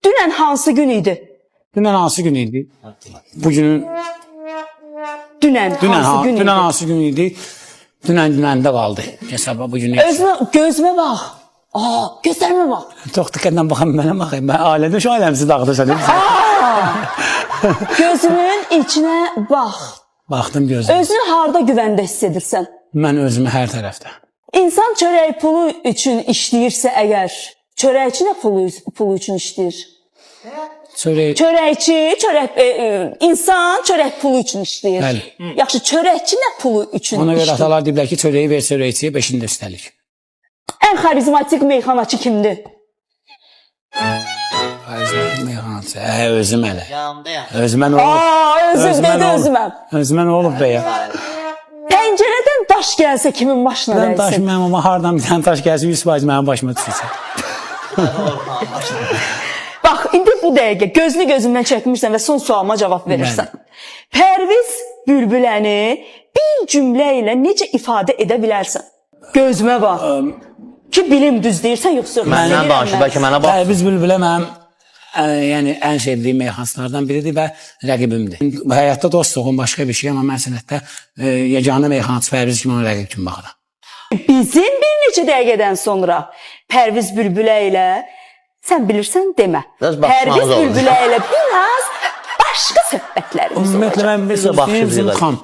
Dünən hansı gün idi? Dünən hansı gün idi? Bugünün Dünən hansı gün idi? Dünən hansı gün idi? Dünəndə qaldı. Hesaba bugün. Gözümə bax. Gözlərimə bax. Çox diqqətlə baxın mənə baxın. Mən ailədə şu ailəmizi dağıdırsan. Gözümün içinə bax. Baxdım gözümə. Özünü harda güvəndə hiss edirsən? Mən özümü hər tərəfdə. İnsan çörək pulu üçün işləyirsə əgər, çörəkçi nə pulu üçün işləyir? İnsan çörək pulu üçün işləyir. Bəli. Yaxşı, çörəkçi nə pulu üçün Ona görə işləyir? atalar deyiblər ki, çörəyi ver çörəkçiyə, beşini də üstəlik. Ən xarizmatik meyxanaçı kimdir? Xarizmatik meyxanaçı. Özüm hələ. Yanımda. Özümə nə olub? Özümə. Özümə nə olub be ya? Pəncərədən daş gəlsə kimin başına Mən daş dəysin? mənim amma hardan bir dənə daş gəlsin 100% mənim başıma düşürsə. Bax, indi bu dəqiqə gözünü gözümdən çəkmirsən və son sualıma cavab verirsən. Pərviz Bülbüləni bir cümlə ilə necə ifadə edə bilərsən? Gözümə bax. Ki bilim düz deyirsən yoxsa yox? Məndən danışır, bəlkə mənə bax. Pərviz Bülbülə mənim yəni ən sevdiyim meyxanaçılardan biridir və rəqibimdir. Həyatda dostluğum başqa bir şey, amma mən sənətdə yeganə meyxanaçı Pərviz kimi ona rəqib kimi baxıram. Bizim bir neçə dəqiqədən sonra Pərviz Bülbülə ilə sən bilirsən demə. Pərviz Bülbülə ilə biraz başqa söhbətlərimiz olacaq. Ümumiyyətlə mən bizim xam.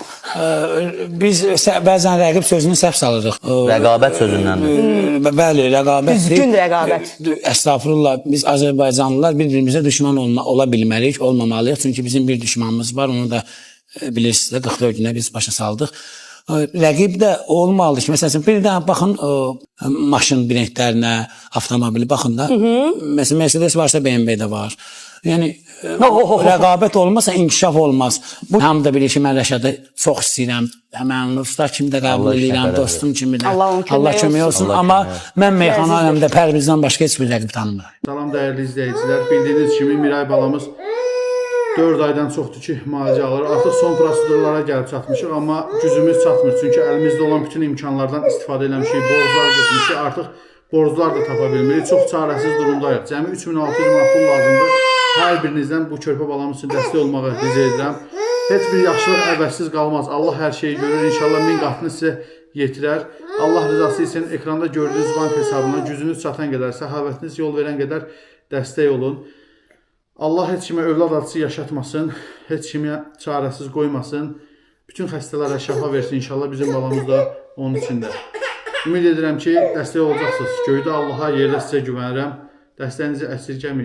Biz bəzən rəqib sözünü səhv salırıq. Rəqabət sözündəndir. Bəli, rəqabət. Düzgün rəqabət. Estağfurullah, biz Azərbaycanlılar bir-birimizə düşman ola bilməliyik, olmamalıyıq. Çünki bizim bir düşmanımız var, onu da bilirsiniz də 44 günə biz başa saldıq. Rəqib də olmalıdır ki, məsələn, bir də baxın maşın brendlərinə, avtomobili baxın da. Məsələn, Mercedes varsa BMW də var. Yəni, rəqabət olmasa inkişaf olmaz. Bu hamı da bilir ki, mən Rəşadı çox istəyirəm. Mən usta kimi də qəbul edirəm, dostum kimi də. Allah kömək olsun. Amma mən meyxana aləmdə Pərvizdən başqa heç bir rəqib tanımıram. Salam dəyərli izləyicilər. Bildiyiniz kimi Miray balamız 4 aydan çoxdur ki, müalicə alır. Artıq son prosedurlara gəlib çatmışıq, amma gücümüz çatmır. Çünki əlimizdə olan bütün imkanlardan istifadə eləmişik. Borclar getmişik, artıq borclar da tapa bilmirik. Çox çarəsiz durumdayıq. Cəmi 3600 manat pul lazımdır. Hər birinizdən bu körpə balamız üçün dəstək olmağı rica edirəm. Heç bir yaxşılıq əvəzsiz qalmaz. Allah hər şeyi görür. İnşallah 1000 qatını sizə yetirər. Allah rızası üçün ekranda gördüyünüz bank hesabına gücünüz çatan qədər, səxavətiniz yol verən qədər dəstək olun. Allah heç kimə övlad acısı yaşatmasın, heç kimə çarəsiz qoymasın. Bütün xəstələrə şəfa versin inşallah, bizim balamız da onun içində. Ümid edirəm ki, dəstək olacaqsınız. Göydə Allaha, yerdə sizə güvənirəm. Dəstəyinizi əsirgəməyin.